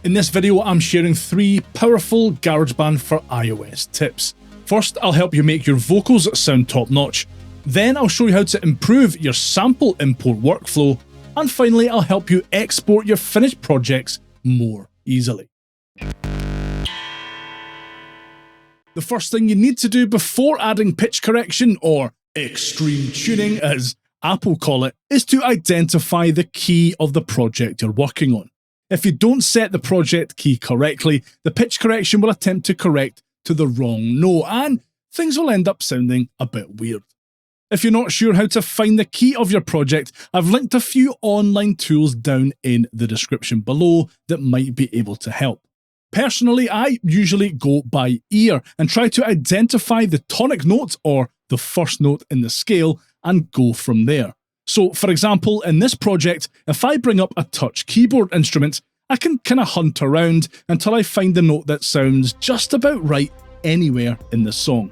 In this video, I'm sharing 3 powerful GarageBand for iOS tips. First, I'll help you make your vocals sound top-notch. Then I'll show you how to improve your sample import workflow. And finally, I'll help you export your finished projects more easily. The first thing you need to do before adding pitch correction, or extreme tuning as Apple call it, is to identify the key of the project you're working on. If you don't set the project key correctly, the pitch correction will attempt to correct to the wrong note, and things will end up sounding a bit weird. If you're not sure how to find the key of your project, I've linked a few online tools down in the description below that might be able to help. Personally, I usually go by ear and try to identify the tonic note, or the first note in the scale, and go from there. So, for example, in this project, if I bring up a touch keyboard instrument, I can kind of hunt around until I find the note that sounds just about right anywhere in the song.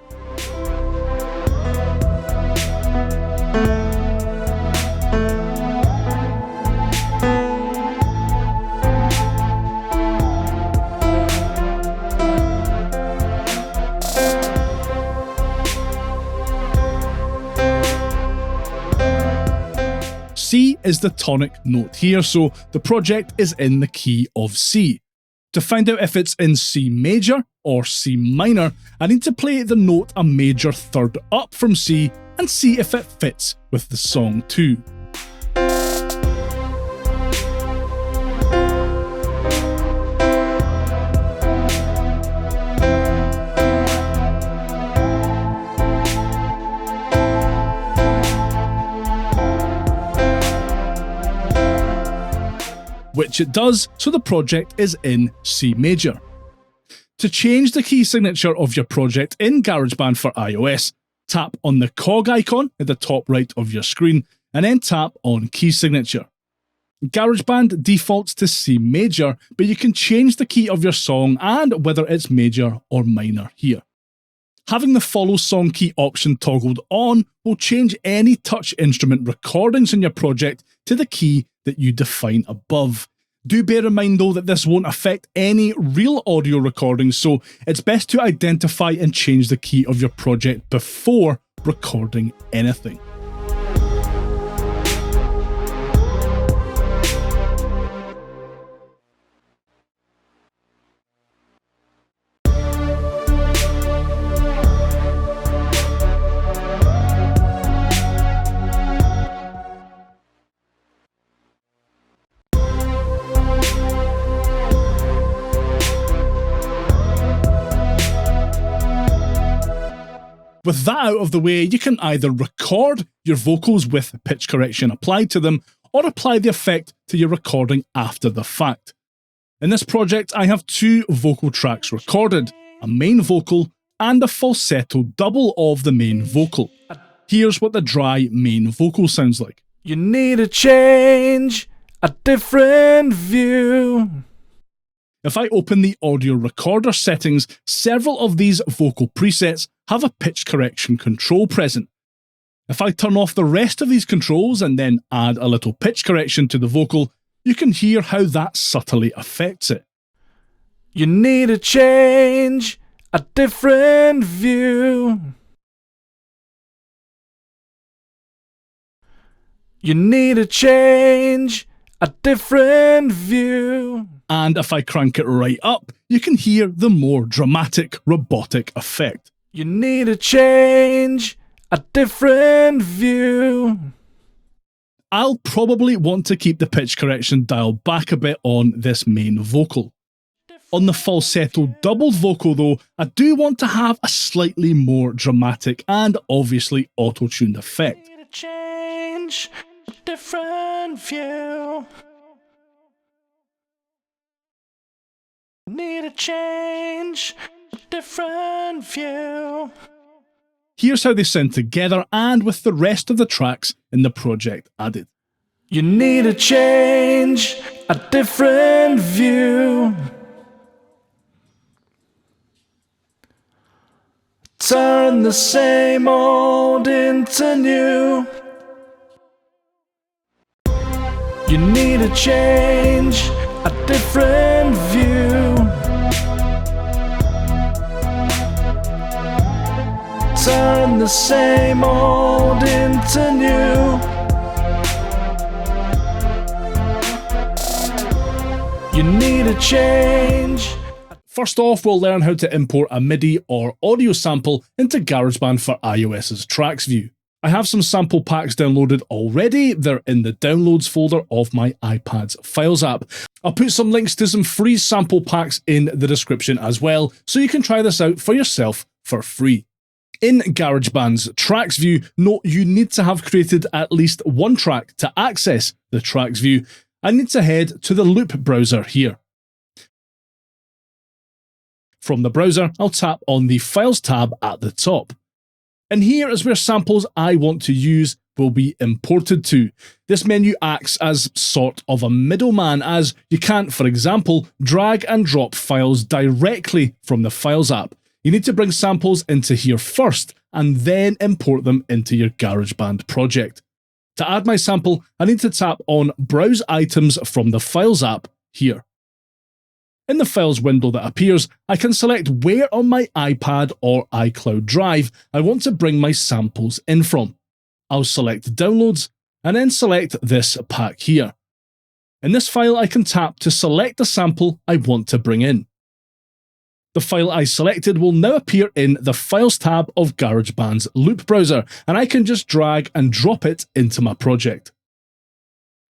C is the tonic note here, so the project is in the key of C. To find out if it's in C major or C minor, I need to play the note a major third up from C and see if it fits with the song too. Which it does, so the project is in C major. To change the key signature of your project in GarageBand for iOS, tap on the cog icon at the top right of your screen, and then tap on Key Signature. GarageBand defaults to C major, but you can change the key of your song and whether it's major or minor here. Having the Follow Song Key option toggled on will change any touch instrument recordings in your project to the key that you define above. Do bear in mind though that this won't affect any real audio recordings, so it's best to identify and change the key of your project before recording anything. With that out of the way, you can either record your vocals with pitch correction applied to them, or apply the effect to your recording after the fact. In this project, I have 2 vocal tracks recorded, a main vocal and a falsetto double of the main vocal. Here's what the dry main vocal sounds like. You need to change a different view. If I open the audio recorder settings, several of these vocal presets have a pitch correction control present. If I turn off the rest of these controls and then add a little pitch correction to the vocal, you can hear how that subtly affects it. You need to change a different view. You need to change a different view. And if I crank it right up, you can hear the more dramatic, robotic effect. You need to change a different view. I'll probably want to keep the pitch correction dialed back a bit on this main vocal. On the falsetto doubled vocal though, I do want to have a slightly more dramatic and obviously auto-tuned effect. You need to change a different view. Need to change a different view. Here's how they sound together and with the rest of the tracks in the project added. You need to change a different view. Turn the same old into new. You need to change a different view. the same old into new. You need a change. First off, we'll learn how to import a MIDI or audio sample into GarageBand for iOS's Tracks view. I have some sample packs downloaded already. They're in the downloads folder of my iPad's Files app. I'll put some links to some free sample packs in the description as well, so you can try this out for yourself for free. In GarageBand's Tracks view, note you need to have created at least one track to access the Tracks view. I need to head to the Loop browser here. From the browser, I'll tap on the Files tab at the top. And here is where samples I want to use will be imported to. This menu acts as sort of a middleman, as you can't, for example, drag and drop files directly from the Files app. You need to bring samples into here first and then import them into your GarageBand project. To add my sample, I need to tap on Browse Items from the Files app here. In the Files window that appears, I can select where on my iPad or iCloud drive I want to bring my samples in from. I'll select Downloads and then select this pack here. In this file, I can tap to select the sample I want to bring in. The file I selected will now appear in the Files tab of GarageBand's Loop browser, and I can just drag and drop it into my project.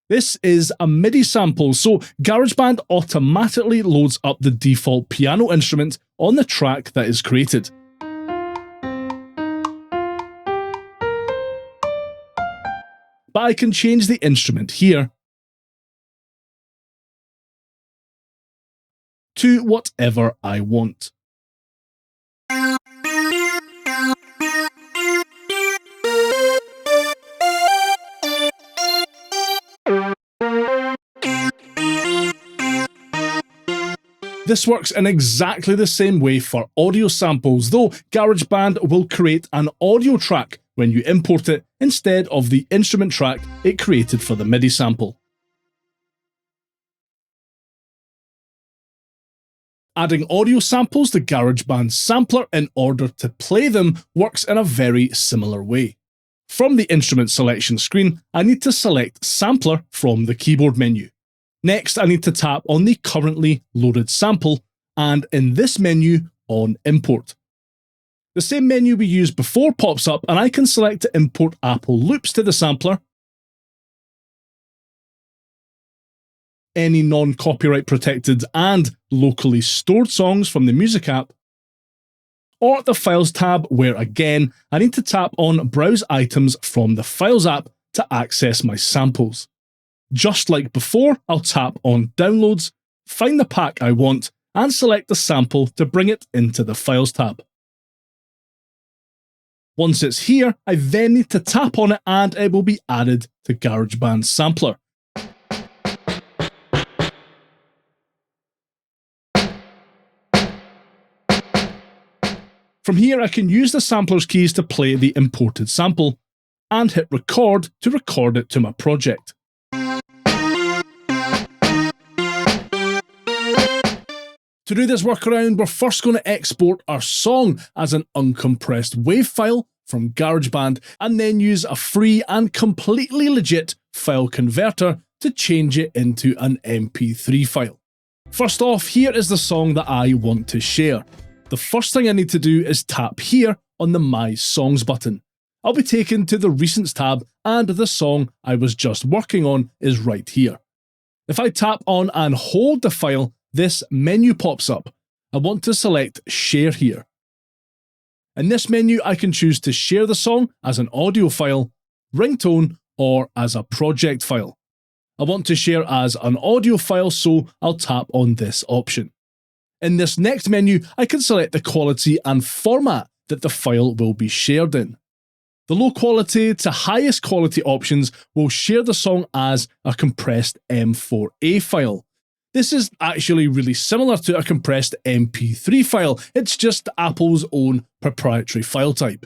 This is a MIDI sample, so GarageBand automatically loads up the default piano instrument on the track that is created. But I can change the instrument here to whatever I want. This works in exactly the same way for audio samples, though GarageBand will create an audio track when you import it instead of the instrument track it created for the MIDI sample. Adding audio samples to GarageBand's sampler in order to play them works in a very similar way. From the instrument selection screen, I need to select Sampler from the keyboard menu. Next, I need to tap on the currently loaded sample, and in this menu, on Import. The same menu we used before pops up, and I can select to import Apple loops to the sampler, any non-copyright protected and locally stored songs from the Music app, or the Files tab, where again, I need to tap on Browse Items from the Files app to access my samples. Just like before, I'll tap on Downloads, find the pack I want, and select the sample to bring it into the Files tab. Once it's here, I then need to tap on it and it will be added to GarageBand Sampler. From here, I can use the sampler's keys to play the imported sample, and hit record to record it to my project. To do this workaround, we're first going to export our song as an uncompressed WAV file from GarageBand, and then use a free and completely legit file converter to change it into an MP3 file. First off, here is the song that I want to share. The first thing I need to do is tap here on the My Songs button. I'll be taken to the Recents tab, and the song I was just working on is right here. If I tap on and hold the file, this menu pops up. I want to select Share here. In this menu, I can choose to share the song as an audio file, ringtone, or as a project file. I want to share as an audio file, so I'll tap on this option. In this next menu, I can select the quality and format that the file will be shared in. The low quality to highest quality options will share the song as a compressed M4A file. This is actually really similar to a compressed MP3 file, it's just Apple's own proprietary file type.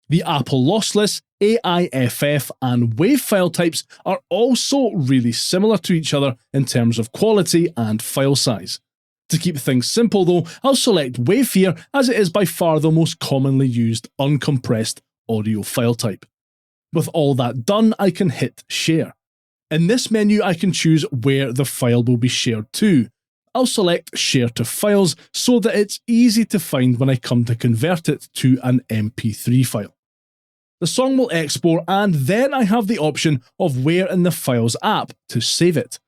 The Apple lossless, AIFF and WAV file types are also really similar to each other in terms of quality and file size. To keep things simple though, I'll select WAV here as it is by far the most commonly used uncompressed audio file type. With all that done, I can hit Share. In this menu, I can choose where the file will be shared to. I'll select Share to Files so that it's easy to find when I come to convert it to an MP3 file. The song will export, and then I have the option of where in the Files app to save it.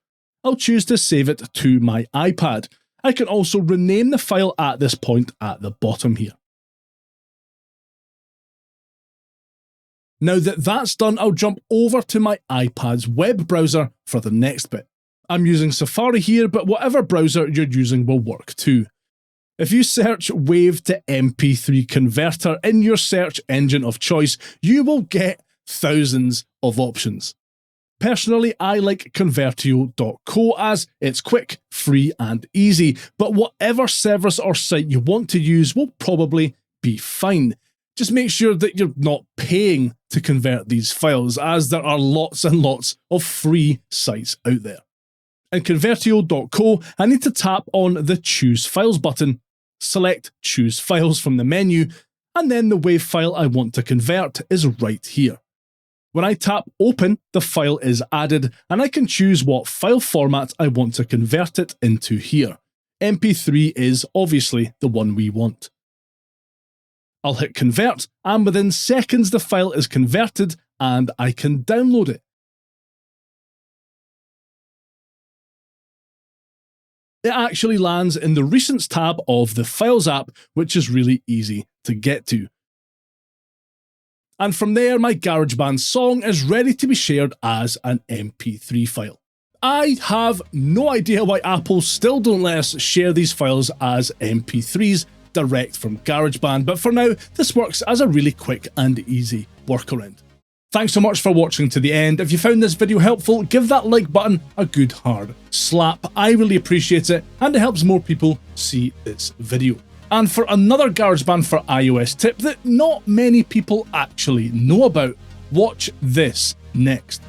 I'll choose to save it to my iPad. I can also rename the file at this point at the bottom here. Now that that's done, I'll jump over to my iPad's web browser for the next bit. I'm using Safari here, but whatever browser you're using will work too. If you search Wave to MP3 Converter in your search engine of choice, you will get thousands of options. Personally, I like Convertio.co as it's quick, free and easy, but whatever service or site you want to use will probably be fine. Just make sure that you're not paying to convert these files, as there are lots and lots of free sites out there. In Convertio.co, I need to tap on the Choose Files button, select Choose Files from the menu, and then the WAV file I want to convert is right here. When I tap Open, the file is added, and I can choose what file format I want to convert it into here. MP3 is obviously the one we want. I'll hit Convert, and within seconds the file is converted and I can download it. It actually lands in the Recents tab of the Files app, which is really easy to get to. And from there, my GarageBand song is ready to be shared as an MP3 file. I have no idea why Apple still don't let us share these files as MP3s direct from GarageBand, but for now, this works as a really quick and easy workaround. Thanks so much for watching to the end. If you found this video helpful, give that like button a good hard slap. I really appreciate it, and it helps more people see this video. And for another GarageBand for iOS tip that not many people actually know about, watch this next.